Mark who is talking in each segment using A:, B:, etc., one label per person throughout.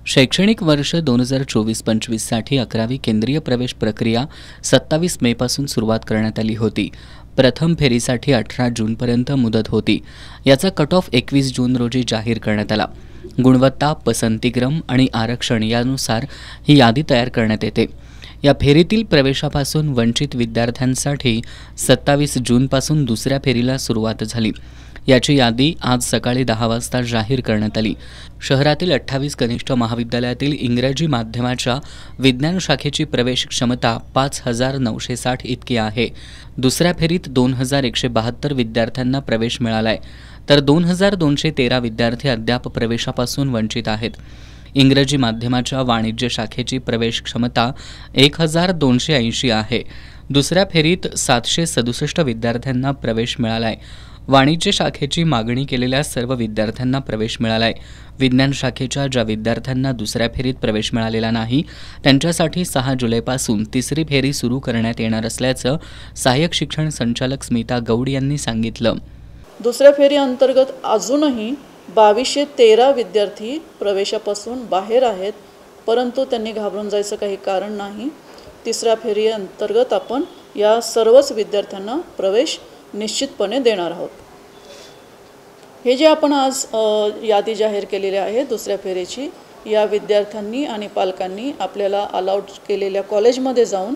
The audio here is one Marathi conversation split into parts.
A: शैक्षणिक वर्ष 2024-25 साठी 11वी केंद्रीय प्रवेश प्रक्रिया 27 मे पासून सुरुवात करण्यात आली होती। प्रथम फेरीसाठी 18 जूनपर्यंत मुदत होती। याचा कट ऑफ 21 जून रोजी जाहीर करण्यात आला। गुणवत्ता, पसंतीक्रम आणि आरक्षण यानुसार ही यादी तयार करण्यात येते। या फेरीतील प्रवेशापासून वंचित विद्यार्थ्यांसाठी 27 जूनपासून दुसऱ्या फेरीला सुरुवात झाली। याची यादी आज सकाळी 10 वाजता जाहीर करण्यात आली। शहरातील 28 कनिष्ठ महाविद्यालयातील इंग्रजी माध्यमाच्या विज्ञान शाखेची प्रवेश क्षमता 5960 इतकी आहे। दुसऱ्या फेरीत 2172 विद्यार्थ्यांना प्रवेश मिळालाय, तर 2213 विद्यार्थी अद्याप प्रवेशापासून वंचित आहेत। इंग्रजी माध्यमाच्या वाणिज्य शाखेची प्रवेश क्षमता 1280 आहे। दुसऱ्या फेरीत 767 विद्यार्थ्यांना प्रवेश मिळालाय। वाणिज्य शाखेची मागणी केलेल्या सर्व विद्यार्थ्यांना प्रवेश मिळालाय। विज्ञान शाखेच्या ज्या विद्यार्थ्यांना दुसऱ्या फेरीत प्रवेश मिळालेला नाही त्यांच्यासाठी 6 जुलैपासून तिसरी फेरी सुरू करण्यात येणार असल्याचं सहाय्यक शिक्षण संचालक स्मिता गौड यांनी सांगितलं।
B: दुसऱ्या फेरी अंतर्गत अजूनही 2213 विद्यार्थी प्रवेशापासून बाहेर आहेत, परंतु त्यांनी घाबरून जायचं काही कारण नाही। तिसऱ्या फेरी अंतर्गत आपण या सर्वच विद्यार्थ्यांना प्रवेश निश्चितपणे देणार आहोत। हे जे आपण आज यादी जाहीर केलेली आहे दुसऱ्या फेरीची, या विद्यार्थ्यांनी आणि पालकांनी आपल्याला अलाउड केलेल्या कॉलेजमध्ये जाऊन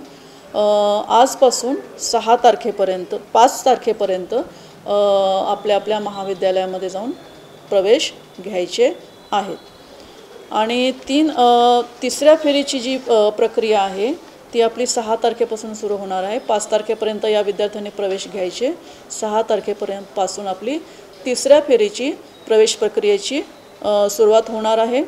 B: आजपासून 6 तारखेपर्यंत 5 तारखेपर्यंत आपल्या महाविद्यालयामध्ये जाऊन प्रवेश घ्यायचे आहेत। आणि तिसऱ्या फेरीची जी प्रक्रिया आहे ती आपली 6 तारखेपासून सुरू होणार आहे। 5 तारखेपर्यंत या विद्यार्थ्यांनी प्रवेश घ्यायचे। 6 तारखेपर्यंत पासून आपली तिसऱ्या फेरीची प्रवेश प्रक्रियेची सुरुवात होणार आहे।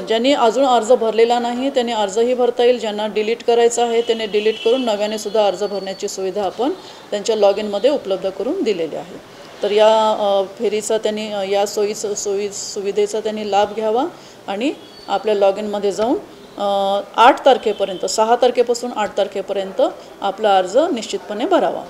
B: ज्यांनी अजून अर्ज भरलेला नाही त्यांनी अर्जही भरता येईल। ज्यांना डिलीट करायचं आहे त्यांनी डिलीट करून नव्याने सुद्धा अर्ज भरण्याची सुविधा आपण त्यांच्या लॉग इनमध्ये उपलब्ध करून दिलेली आहे। तर या फेरीचा त्यांनी या सुविधेचा त्यांनी लाभ घ्यावा आणि आपल्या लॉग इनमध्ये जाऊन 8 तारखेपर्यंत 6 तारखेपासून 8 तारखेपर्यंत आपला अर्ज निश्चितपणे भरावा।